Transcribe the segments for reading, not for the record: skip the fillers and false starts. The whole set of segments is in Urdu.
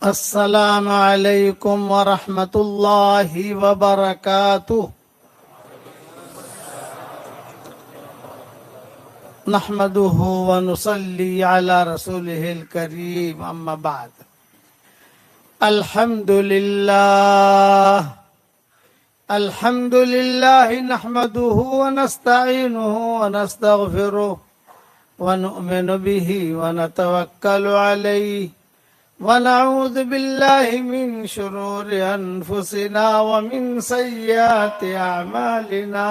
السلام علیکم ورحمۃ اللہ وبرکاتہ۔ نحمده ونصلي على رسوله الكريم، اما بعد۔ الحمد لله نحمده ونستعينه ونستغفره ونؤمن به ونتوكل عليه ونعوذ بالله من شرور أنفسنا ومن سيئات أعمالنا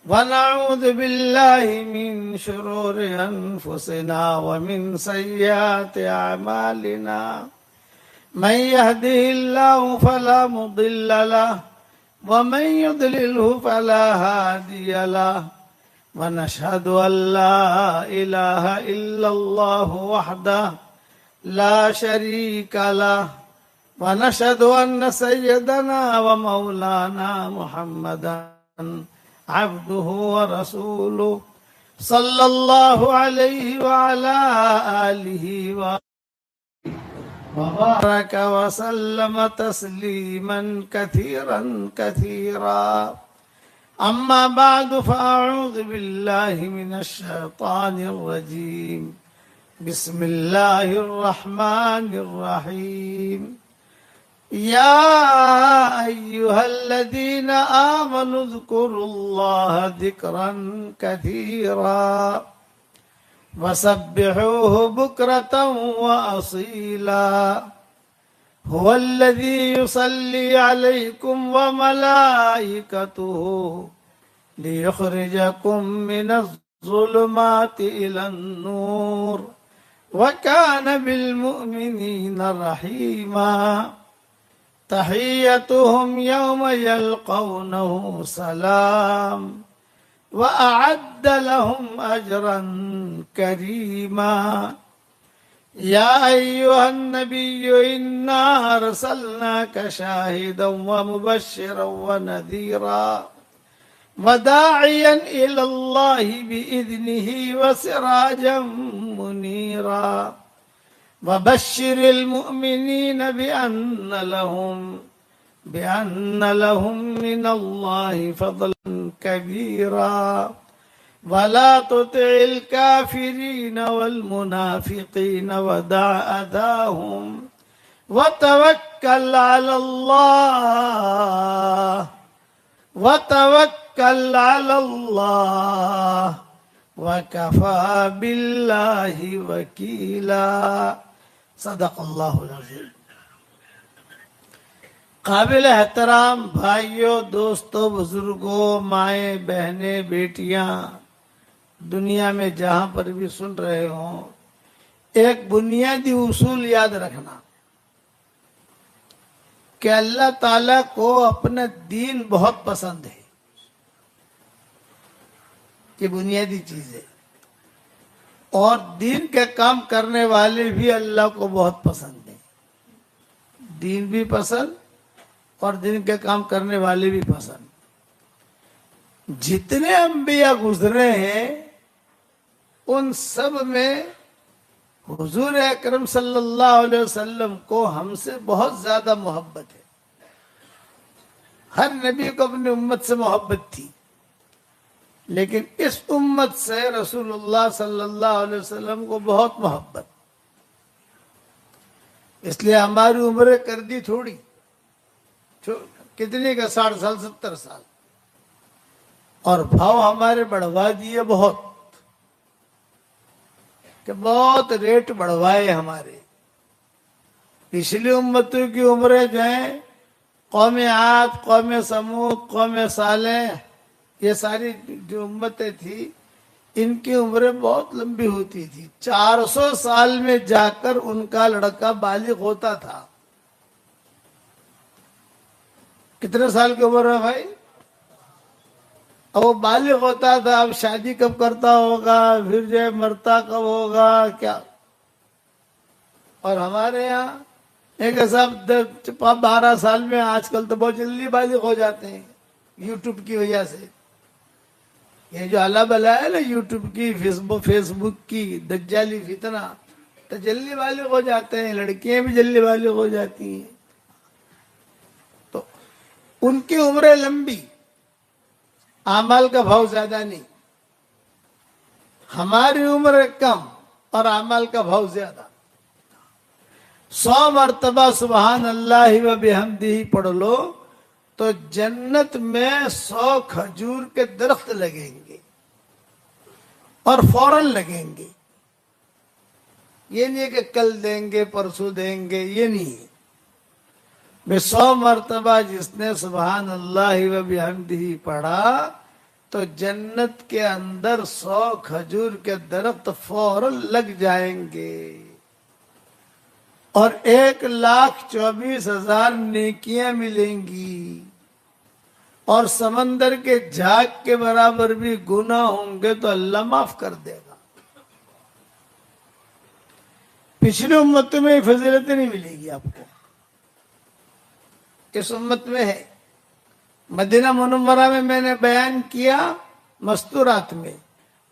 ونعوذ بالله من شرور أنفسنا ومن سيئات أعمالنا من يهده الله فلا مضل له ومن يضلله فلا هادي له ونشهد أن لا إله إلا الله وحده لا شريك له ونشهد أن سيدنا ومولانا محمدا عبده ورسوله صلى الله عليه وعلى آله وبارك وسلم تسليما كثيرا كثيرا، أما بعد فأعوذ بالله من الشيطان الرجيم، بسم الله الرحمن الرحيم۔ يا أيها الذين آمنوا اذكروا الله ذكرا كثيرا وسبحوه بكرة وأصيلا، هو الذي يصلي عليكم وملائكته ليخرجكم من الظلمات إلى النور وكان بالمؤمنين رحيما، تحيتهم يوم يلقونه سلام وأعد لهم أجرا كريما۔ يا أيها النبي إنا أرسلناك شاهدا ومبشرا ونذيرا وداعيا إلى الله بإذنه وسراجا منيرا، وبشر المؤمنين بأن لهم من الله فضلا كبيرا، ولا تطع الكافرين والمنافقين ودع أذاهم وتوكل على الله وكفى بالله وكيلا، صدق اللہ العظیم۔ قابل احترام بھائیوں، دوستوں، بزرگوں، مائیں، بہنیں، بیٹیاں، دنیا میں جہاں پر بھی سن رہے ہوں، ایک بنیادی اصول یاد رکھنا کہ اللہ تعالیٰ کو اپنا دین بہت پسند ہے۔ یہ بنیادی چیز ہے، اور دین کے کام کرنے والے بھی اللہ کو بہت پسند ہیں۔ دین بھی پسند اور دین کے کام کرنے والے بھی پسند۔ جتنے انبیاء گزرے ہیں ان سب میں حضور اکرم صلی اللہ علیہ وسلم کو ہم سے بہت زیادہ محبت ہے۔ ہر نبی کو اپنی امت سے محبت تھی، لیکن اس امت سے رسول اللہ صلی اللہ علیہ وسلم کو بہت محبت، اس لیے ہماری عمریں کر دی تھوڑی، کتنے کا 60 سال 70 سال، اور بھاؤ ہمارے بڑھوا دیے بہت، کہ بہت ریٹ بڑھوائے ہمارے۔ پچھلی امتوں کی عمریں جو ہیں، قوم عاد، قوم سمود، قوم صالح، یہ ساری جو امتیں تھی ان کی عمریں بہت لمبی ہوتی تھی۔ 400 سال میں جا کر ان کا لڑکا بالغ ہوتا تھا۔ کتنے سال کی عمر ہے بھائی؟ اب وہ بالغ ہوتا تھا، اب شادی کب کرتا ہوگا، پھر جو مرتا کب ہوگا کیا۔ اور ہمارے یہاں ایک صاحب 12 سال میں، آج کل تو بہت جلدی بالغ ہو جاتے ہیں یوٹیوب کی وجہ سے۔ یہ جو اللہ بلا ہے نا یوٹیوب کی، فیس بک کی دجالی فتنہ، تو جلدی بالغ ہو جاتے ہیں، لڑکیاں بھی جلدی بالغ ہو جاتی ہیں، تو ان کی عمریں لمبی، اعمال کا بھاؤ زیادہ نہیں. ہماری عمر کم اور اعمال کا بھاؤ زیادہ. 100 مرتبہ سبحان اللہ و بحمدہ پڑھ لو تو جنت میں 100 کھجور کے درخت لگیں گے اور فوراً لگیں گے. یہ نہیں ہے کہ کل دیں گے پرسوں دیں گے، یہ نہیں ہے. 100 مرتبہ جس نے سبحان اللہ و بحمدہ پڑھا تو جنت کے اندر 100 کھجور کے درخت فوراً لگ جائیں گے اور 1,24,000 نیکیاں ملیں گی، اور سمندر کے جھاگ کے برابر بھی گناہ ہوں گے تو اللہ معاف کر دے گا. پچھلی امت میں فضیلت نہیں ملے گی آپ کو، اس امت میں ہے. مدینہ منورہ میں نے بیان کیا، مستورات میں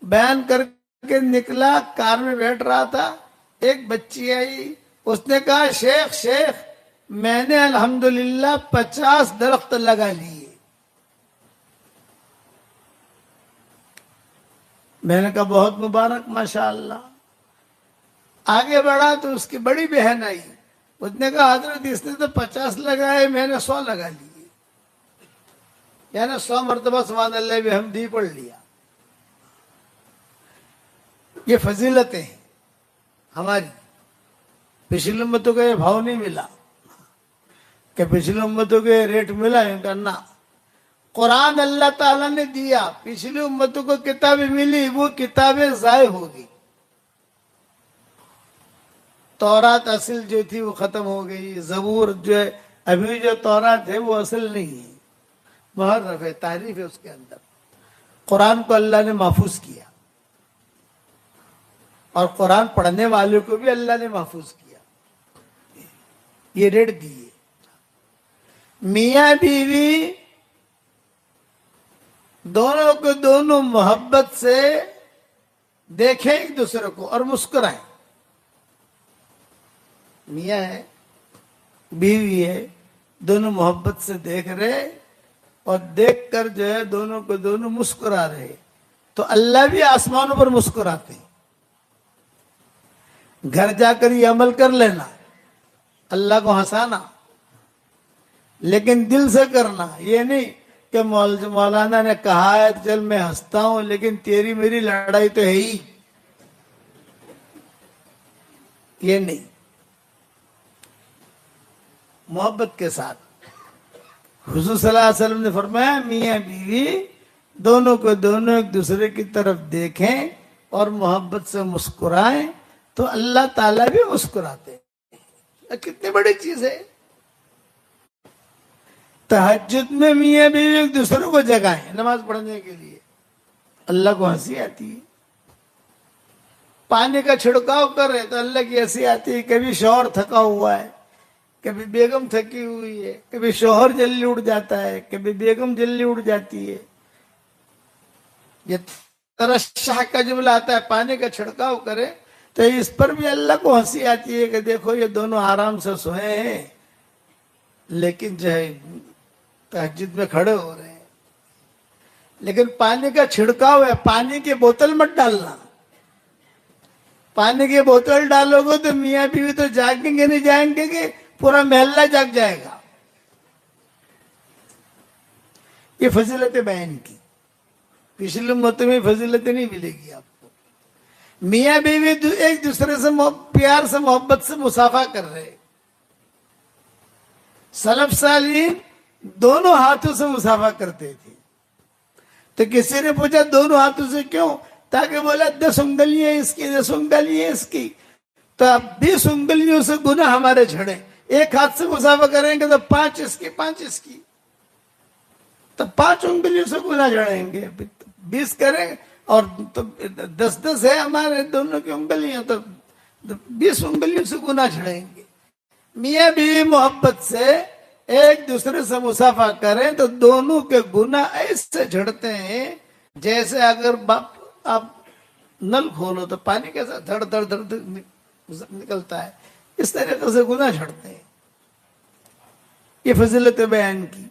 بیان کر کے نکلا، کار میں بیٹھ رہا تھا، ایک بچی آئی، اس نے کہا شیخ میں نے الحمدللہ 50 درخت لگا لیے. میں نے کہا بہت مبارک ماشاءاللہ. آگے بڑھا تو اس کی بڑی بہن آئی، اس نے کہا حضرت اس نے تو 50 لگائے، میں نے 100 لگا لیے. یعنی 100 مرتبہ سبحان اللہ بحمدہ پڑھ لیا. یہ فضیلتیں ہیں ہماری. پچھلی امتوں کا یہ بھاؤ نہیں ملا کہ پچھلی امتوں کو یہ ریٹ ملا ہے کرنا. قرآن اللہ تعالیٰ نے دیا، پچھلی امتوں کو کتابیں ملی، وہ کتابیں ضائع ہوگی. تورات اصل جو تھی وہ ختم ہو گئی، زبور جو ہے ابھی جو تورات ہے وہ اصل نہیں ہے، محرف ہے، تعریف ہے اس کے اندر. قرآن کو اللہ نے محفوظ کیا اور قرآن پڑھنے والوں کو بھی اللہ نے محفوظ کیا. یہ ریٹ دیے. میاں بیوی دونوں کو دونوں محبت سے دیکھیں ایک دوسرے کو اور مسکرائیں. میاں ہے بیوی ہے، دونوں محبت سے دیکھ رہے اور دیکھ کر جو ہے دونوں کو دونوں مسکرا رہے تو اللہ بھی آسمانوں پر مسکراتے ہیں. گھر جا کر یہ عمل کر لینا، اللہ کو ہنسانا، لیکن دل سے کرنا. یہ نہیں کہ مولانا نے کہا ہے چل میں ہنستا ہوں لیکن تیری میری لڑائی تو ہے ہی، یہ نہیں. محبت کے ساتھ حضور صلی اللہ علیہ وسلم نے فرمایا میاں بیوی دونوں کو دونوں ایک دوسرے کی طرف دیکھیں اور محبت سے مسکرائیں تو اللہ تعالیٰ بھی مسکراتے ہیں. کتنی بڑی چیز ہے. تہجد میں میاں بیوی ایک دوسرے کو جگائیں نماز پڑھنے کے لیے، اللہ کو ہنسی آتی ہے. پانی کا چھڑکاؤ کر رہے تو اللہ کی ہنسی آتی ہے. کبھی شوہر تھکا ہوا ہے، کبھی بیگم تھکی ہوئی ہے، کبھی شوہر جلدی اٹھ جاتا ہے، کبھی بیگم جلدی اٹھ جاتی ہے. یہ ترشح کا جملہ آتا ہے، پانی کا چھڑکاؤ کرے تو اس پر بھی اللہ کو ہنسی آتی ہے کہ دیکھو یہ دونوں آرام سے سوئے ہیں لیکن جو ہے تہجد میں کھڑے ہو رہے ہیں. لیکن پانی کا چھڑکاؤ ہے، پانی کی بوتل مت ڈالنا. پانی کی بوتل ڈالو گے تو میاں بیوی تو جاگیں گے، نہیں جائیں گے کہ پورا محلہ جاگ جائے گا. یہ فضیلت بیان کی. پچھلی امتوں میں فضیلت نہیں ملے گی آپ کو. میاں بیوی ایک دوسرے سے پیار سے محبت سے مصافحہ کر رہے. سلف صالحین دونوں ہاتھوں سے مصافحہ کرتے تھے. تو کسی نے پوچھا دونوں ہاتھوں سے کیوں؟ تاکہ بولا 10 انگلیاں اس کی 10 انگلیاں اس کی، تو اب 20 انگلیوں سے گناہ ہمارے جھڑے. ایک ہاتھ سے مصافحہ کریں گے تو 5 اس کی 5 اس کی، تو 5 انگلیوں سے گناہ جھڑیں گے. 20 کریں اور 10 ہے ہمارے دونوں کی انگلیاں تو 20 انگلیوں سے گناہ جھڑیں گے. میاں بیوی محبت سے ایک دوسرے سے مصافحہ کریں تو دونوں کے گناہ ایسے جھڑتے ہیں جیسے اگر آپ نل کھولو تو پانی کے ساتھ دھڑ دھڑ دھڑ نکلتا ہے، اس طریقے سے گناہ چھڑتے ہیں. یہ فضیلت بیان کی.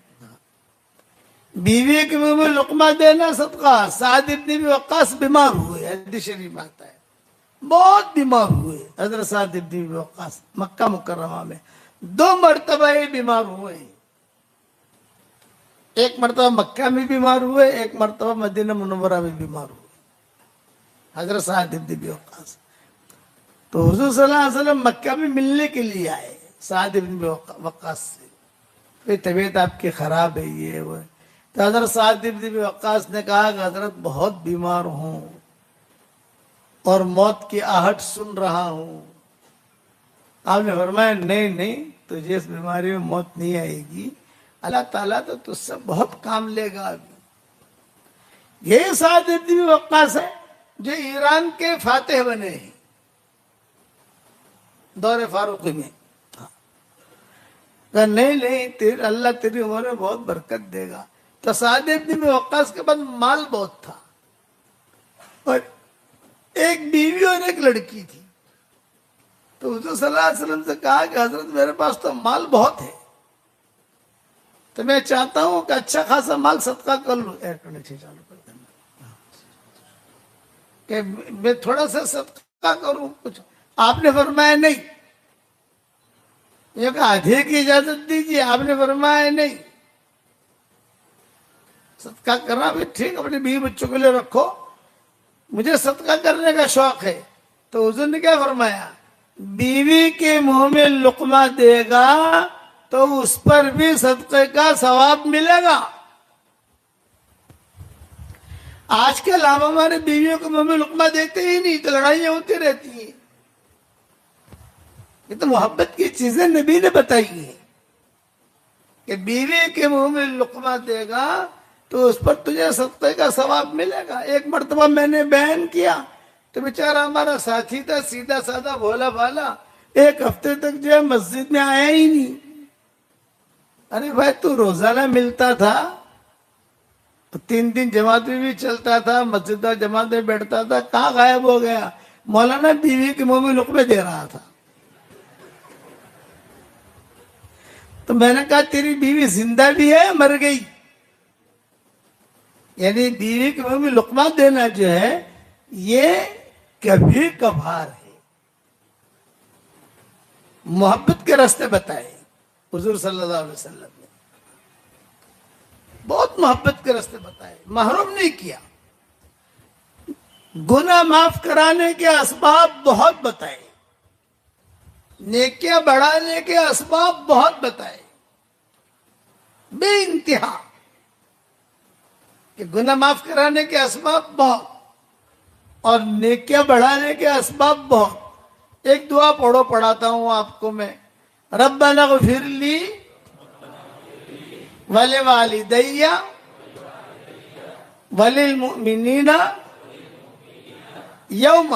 بیوی کے منہ میں لقمہ دینا صدقہ. سعد ابن ابی وقاص بیمار ہوئے، حدیث شریف میں آتا ہے، بہت بیمار ہوئے حضرت سعد ابن ابی وقاص. مکہ مکرمہ میں 2 مرتبہ یہ بیمار ہوئے. ایک مرتبہ مکہ میں بیمار ہوئے، ایک مرتبہ مدینہ منورہ میں بیمار ہوئے حضرت سعد ابن ابی وقاص. تو حضور صلی اللہ علیہ وسلم مکہ میں ملنے کے لیے آئے سعد ابن ابی وقاص سے. پھر طبیعت آپ کی خراب ہے، یہ وہ. تو حضرت سعد ابن ابی وقاص نے کہا کہ حضرت بہت بیمار ہوں اور موت کی آہٹ سن رہا ہوں. آپ نے فرمایا نہیں تجھے اس بیماری میں موت نہیں آئے گی، اللہ تعالیٰ تو تجھ سے بہت کام لے گا ابھی. یہ سعد ابن ابی وقاص ہے جو ایران کے فاتح بنے ہیں دور فاروقی میں. کہ نہیں اللہ تیری عمر میں بہت برکت دے گا. تو سعد ابن ابی وقاص کے پاس مال بہت تھا اور ایک بیوی اور ایک لڑکی تھی. تو حضور صلی اللہ علیہ وسلم سے کہا کہ حضرت میرے پاس تو مال بہت ہے، تو میں چاہتا ہوں کہ اچھا خاصا مال صدقہ کر لوں. ایئر کنڈیشن چالو کر دینا کہ میں تھوڑا سا صدقہ کروں کچھ. آپ نے فرمایا نہیں. یہ کہ آدھے کی اجازت دیجیے. آپ نے فرمایا نہیں. صدقہ کرنا بھی ٹھیک، اپنے بیوی بچوں کے لیے رکھو، مجھے صدقہ کرنے کا شوق ہے. تو حضور نے کیا فرمایا؟ بیوی کے منہ میں لقمہ دے گا تو اس پر بھی صدقے کا ثواب ملے گا. آج کل ہم ہمارے بیویوں کے منہ میں لقمہ دیتے ہی نہیں، تو لڑائیاں ہوتی رہتی ہیں. یہ تو محبت کی چیزیں نبی نے بتائی ہیں کہ بیوی کے منہ میں لقمہ دے گا تو اس پر تجھے صدقے کا ثواب ملے گا. ایک مرتبہ میں نے بیان کیا تو بیچارہ ہمارا ساتھی تھا، سیدھا سادہ بھولا بھالا، 1 ہفتے تک جو ہے مسجد میں آیا ہی نہیں. ارے بھائی تو روزانہ ملتا تھا، 3 جماعت میں بھی چلتا تھا، مسجد جماعت میں بیٹھتا تھا، کہاں غائب ہو گیا؟ مولانا بیوی کے منہ میں لقمے دے رہا تھا. تو میں نے کہا تیری بیوی زندہ بھی ہے، مر گئی؟ یعنی بیوی کے منہ میں لقمہ دینا جو ہے یہ کبھی کبھار ہے. محبت کے راستے بتائے حضور صلی اللہ علیہ وسلم نے، بہت محبت کے راستے بتائے، محروم نہیں کیا. گناہ معاف کرانے کے اسباب بہت بتائے، نیکیاں بڑھانے کے اسباب بہت بتائے بے انتہا، کہ گناہ معاف کرانے کے اسباب بہت اور نیکیاں بڑھانے کے اسباب بہت. ایک دعا پڑھاتا ہوں آپ کو میں. ربنا اغفر لی ولوالدی وللمؤمنین یوم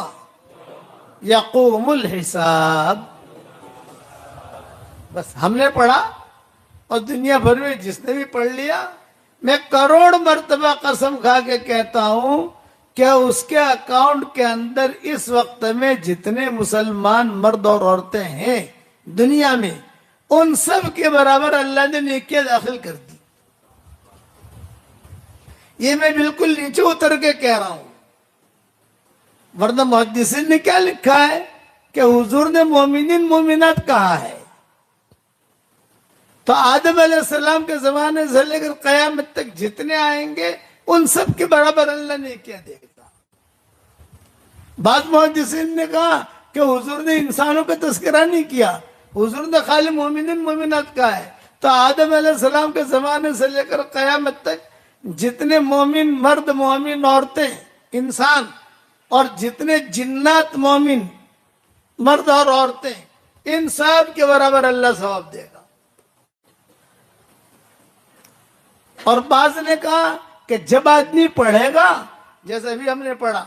یقوم الحساب. بس ہم نے پڑھا اور دنیا بھر میں جس نے بھی پڑھ لیا، میں کروڑ مرتبہ قسم کھا کے کہتا ہوں کہ اس کے اکاؤنٹ کے اندر اس وقت میں جتنے مسلمان مرد اور عورتیں ہیں دنیا میں، ان سب کے برابر اللہ نے نیکیاں داخل کر دی. یہ میں بالکل نیچے اتر کے کہہ رہا ہوں، ورنہ محدثین نے کیا لکھا ہے کہ حضور نے مومنین مومنات کہا ہے. تو آدم علیہ السلام کے زمانے سے لے کر قیامت تک جتنے آئیں گے ان سب کے برابر اللہ نے کیا دے گا. بعض محدثین نے کہا کہ حضور نے انسانوں کا تذکرہ نہیں کیا، حضور نے خالی مومنین مومنات کہا ہے. تو آدم علیہ السلام کے زمانے سے لے کر قیامت تک جتنے مومن مرد، مومن عورتیں، انسان اور جتنے جنات مومن مرد اور عورتیں، ان سب کے برابر اللہ ثواب دے گا. اور بعض نے کہا کہ جب آدمی پڑھے گا، جیسے ابھی ہم نے پڑھا،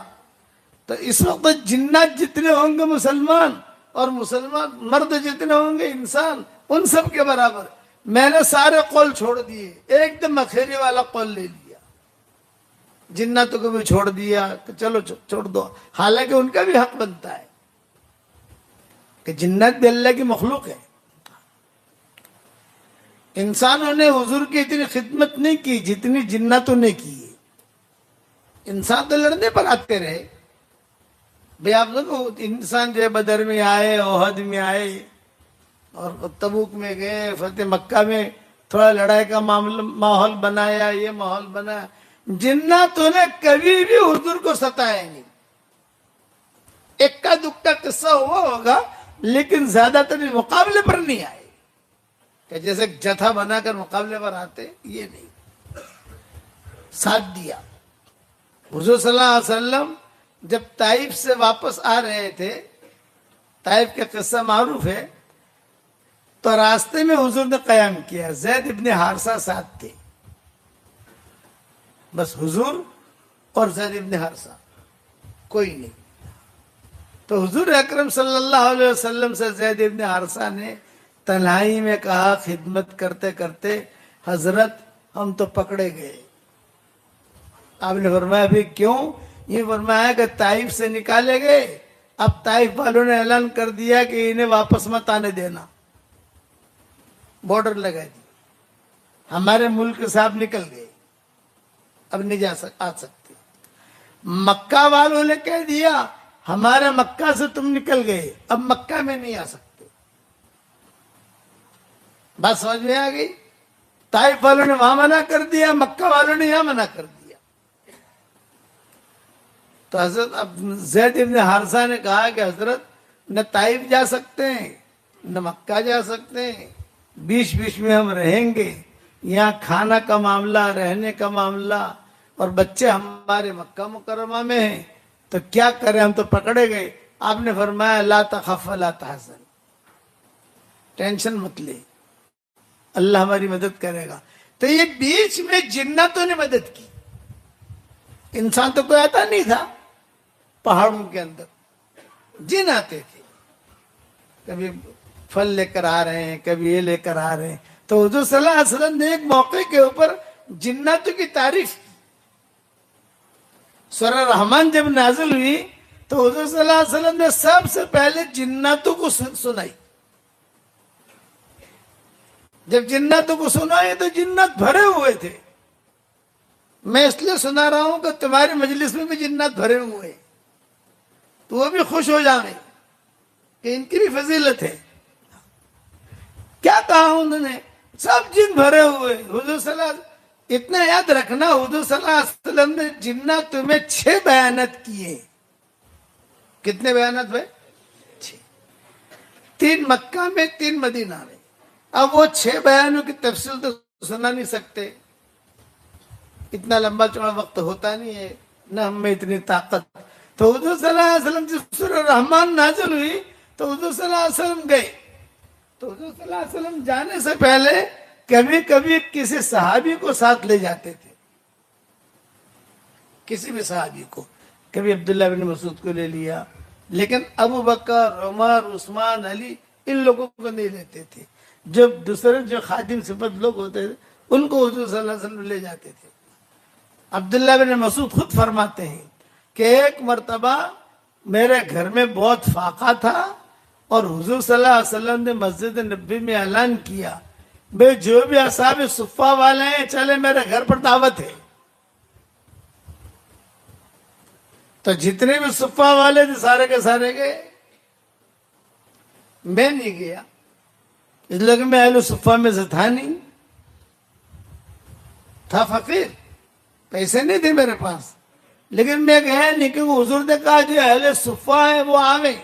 تو اس وقت جنات جتنے ہوں گے مسلمان اور مسلمان مرد جتنے ہوں گے انسان، ان سب کے برابر. میں نے سارے قول چھوڑ دیے، ایک دم اخیری والا قول لے لیا، جناتوں کو بھی چھوڑ دیا کہ چلو چھوڑ دو، حالانکہ ان کا بھی حق بنتا ہے. کہ جنات بھی اللہ کی مخلوق ہے. انسانوں نے حضور کی اتنی خدمت نہیں کی جتنی جناتوں نے کی ہے. انسان تو لڑنے پر آتے رہے. بھئی آپ دیکھو انسان جو ہے بدر میں آئے، احد میں آئے اور تبوک میں گئے، فتح مکہ میں تھوڑا لڑائی کا ماحول بنایا، یہ ماحول بنایا. جناتوں نے کبھی بھی حضور کو ستایا نہیں. ایک کا دکھا قصہ ہوا ہوگا لیکن زیادہ تر مقابلے پر نہیں آئے کہ جیسے جتھا بنا کر مقابلے پر آتے، یہ نہیں. ساتھ دیا. حضور صلی اللہ علیہ وسلم جب طائف سے واپس آ رہے تھے، طائف کا قصہ معروف ہے، تو راستے میں حضور نے قیام کیا. زید ابن حارثہ ساتھ تھے، بس حضور اور زید ابن حارثہ، کوئی نہیں. تو حضور اکرم صلی اللہ علیہ وسلم سے زید ابن حارثہ نے تنہائی میں کہا، خدمت کرتے کرتے، حضرت ہم تو پکڑے گئے. آپ نے فرمایا بھی کیوں؟ یہ فرمایا کہ طائف سے نکالے گئے، اب طائف والوں نے اعلان کر دیا کہ انہیں واپس مت آنے دینا، بارڈر لگا دی، ہمارے ملک سے آپ نکل گئے، اب نہیں آ سکتے. مکہ والوں نے کہہ دیا ہمارے مکہ سے تم نکل گئے، اب مکہ میں نہیں آ سکتے. بات سمجھ میں آ گئی؟ طائف والوں نے وہاں منع کر دیا، مکہ والوں نے یہاں منع کر دیا. تو حضرت اب زید ابن حارثہ نے کہا کہ حضرت نہ طائف جا سکتے ہیں نہ مکہ جا سکتے ہیں، بیچ بیچ میں ہم رہیں گے، یہاں کھانا کا معاملہ، رہنے کا معاملہ، اور بچے ہمارے مکہ مکرمہ میں ہیں، تو کیا کریں، ہم تو پکڑے گئے. آپ نے فرمایا لا تخف ولا تحزن، ٹینشن مت لے، اللہ ہماری مدد کرے گا. تو یہ بیچ میں جناتوں نے مدد کی. انسان تو کوئی آتا نہیں تھا. پہاڑوں کے اندر جن آتے تھے، کبھی پھل لے کر آ رہے ہیں، کبھی یہ لے کر آ رہے ہیں. تو حضور صلی اللہ علیہ وسلم نے ایک موقع کے اوپر جناتوں کی تعریف کی. سورہ رحمان جب نازل ہوئی تو حضور صلی اللہ علیہ وسلم نے سب سے پہلے جناتوں کو سنائی. جب جناتوں کو سنائی تو جنات بھرے ہوئے تھے. میں اس لیے سنا رہا ہوں کہ تمہاری مجلس میں بھی جنات بھرے ہوئے ہیں، تو وہ بھی خوش ہو جائیں کہ ان کی بھی فضیلت ہے. کیا کہا انہوں نے؟ سب جن بھرے ہوئے. حضور صلی اللہ علیہ وسلم، اتنا یاد رکھنا، حضور صلی اللہ علیہ وسلم نے جناتوں میں 6 بیانات کیے. کتنے بیانات ہوئے؟ 6. 3 مکہ میں، 3 مدینہ میں. اب وہ 6 بیانوں کی تفصیل تو سنا نہیں سکتے، اتنا لمبا چوڑا وقت ہوتا نہیں ہے، نہ ہم میں اتنی طاقت. تو حضور صلی اللہ علیہ وسلم جب سورہ رحمان نازل ہوئی تو حضور صلی اللہ علیہ وسلم گئے. تو حضور صلی اللہ علیہ وسلم جانے سے پہلے کبھی کبھی کسی صحابی کو ساتھ لے جاتے تھے، کسی بھی صحابی کو. کبھی عبداللہ بن مسعود کو لے لیا، لیکن ابو بکر، عمر، عثمان، علی، ان لوگوں کو نہیں لیتے تھے. جب دوسرے جو خادم صفت لوگ ہوتے تھے ان کو حضور صلی اللہ علیہ وسلم لے جاتے تھے. عبداللہ بن مسعود خود فرماتے ہیں کہ ایک مرتبہ میرے گھر میں بہت فاقہ تھا اور حضور صلی اللہ علیہ وسلم نے مسجد نبی میں اعلان کیا، بھئی جو بھی اصحاب صفہ والے ہیں چلے میرے گھر پر دعوت ہے. تو جتنے بھی صفہ والے تھے سارے کے سارے گئے. میں نہیں گیا اس لیے کہ میں اہل صفہ میں سے تھا نہیں، تھا فقیر، پیسے نہیں تھے میرے پاس. لیکن میں گیا نہیں کہ حضور نے کہا جو اہل صفہ ہیں وہ آویں،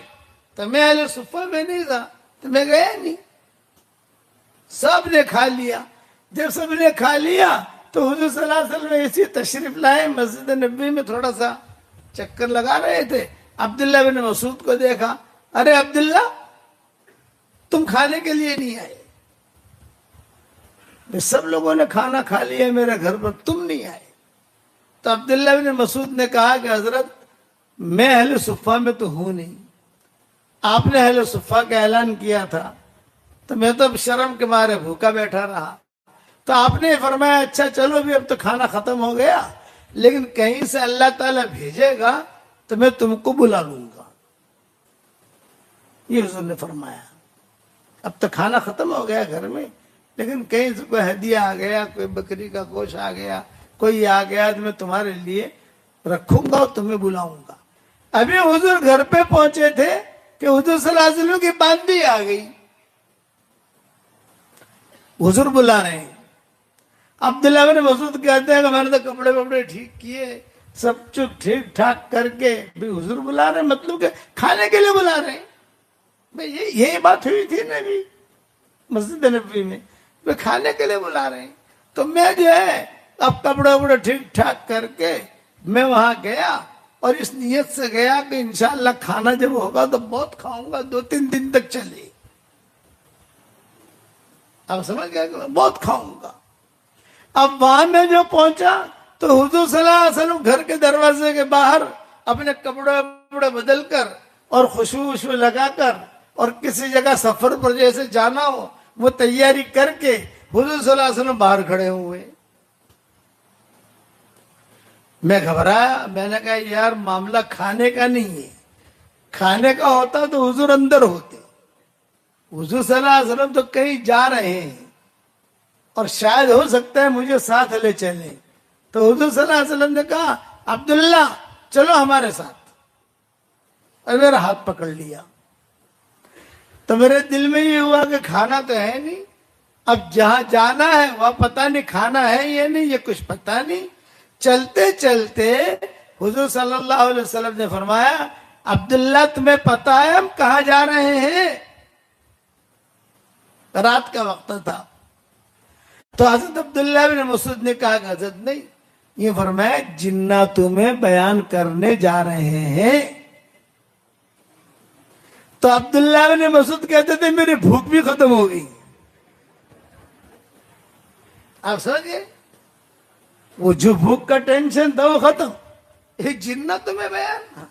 تو میں اہل صفہ میں نہیں تھا تو میں گیا نہیں. سب نے کھا لیا. جب سب نے کھا لیا تو حضور صلی اللہ علیہ وسلم اسی تشریف لائے، مسجد نبی میں تھوڑا سا چکر لگا رہے تھے. عبداللہ بن مسعود کو دیکھا، ارے عبداللہ تم کھانے کے لیے نہیں آئے؟ سب لوگوں نے کھانا کھا لیا میرے گھر پر، تم نہیں آئے. تو عبداللہ بن مسعود نے کہا کہ حضرت میں اہل صفہ میں تو ہوں نہیں، آپ نے اہل صفہ کا اعلان کیا تھا تو میں تو شرم کے مارے بھوکا بیٹھا رہا. تو آپ نے فرمایا اچھا چلو بھی اب تو کھانا ختم ہو گیا، لیکن کہیں سے اللہ تعالیٰ بھیجے گا تو میں تم کو بلا لوں گا. یہ حضور نے فرمایا. اب تو کھانا ختم ہو گیا گھر میں، لیکن کہیں سے کوئی ہدیہ آ گیا، کوئی بکری کا گوشت آ گیا، کوئی آ گیا تو میں تمہارے لیے رکھوں گا اور تمہیں بلاؤں گا. ابھی حضور گھر پہ پہنچے تھے کہ حضور صلی اللہ علیہ وسلم کی باندی آ گئی. حضور بلا رہے ہیں. عبداللہ بن مسعود کہتے ہیں کہ میں نے تو کپڑے وپڑے ٹھیک کیے، سب چپ ٹھیک ٹھاک کر کے بھی حضور بلا رہے ہیں، مطلب کہ کھانے کے لیے بلا رہے ہیں. یہی بات ہوئی تھی نا بھی مسجد نبوی میں، کھانے کے لیے بلا رہے ہیں. تو میں جو ہے اب کپڑے وپڑے ٹھیک ٹھاک کر کے میں وہاں گیا، اور اس نیت سے گیا کہ انشاءاللہ کھانا جب ہوگا تو بہت کھاؤں گا، 2-3 دن تک چلے. اب سمجھ گیا کہ بہت کھاؤں گا. اب وہاں میں جو پہنچا تو حضور صلی اللہ علیہ وسلم گھر کے دروازے کے باہر اپنے کپڑے بدل کر اور خوشبو لگا کر اور کسی جگہ سفر پر جیسے جانا ہو وہ تیاری کر کے حضور صلی اللہ علیہ وسلم باہر کھڑے ہوئے. میں گھبرایا، میں نے کہا یار معاملہ کھانے کا نہیں ہے، کھانے کا ہوتا تو حضور اندر ہوتے. حضور صلی اللہ علیہ وسلم تو کہیں جا رہے ہیں اور شاید ہو سکتا ہے مجھے ساتھ لے چلیں. تو حضور صلی اللہ علیہ وسلم نے کہا عبداللہ چلو ہمارے ساتھ، اور میرا ہاتھ پکڑ لیا. تو میرے دل میں یہ ہوا کہ کھانا تو ہے نہیں، اب جہاں جانا ہے وہاں پتہ نہیں کھانا ہے یا نہیں، یہ کچھ پتہ نہیں. چلتے چلتے حضور صلی اللہ علیہ وسلم نے فرمایا عبداللہ تمہیں پتہ ہے ہم کہاں جا رہے ہیں؟ رات کا وقت تھا. تو حضرت عبداللہ بن مسعود نے کہا کہ حضرت نہیں، یہ فرمایا جنات تمہیں بیان کرنے جا رہے ہیں. تو عبداللہ بن مسعود کہتے تھے میری بھوک بھی ختم ہو گئی. آپ سمجھے، وہ جو بھوک کا ٹینشن تھا وہ ختم. یہ جنات تمہیں بیان،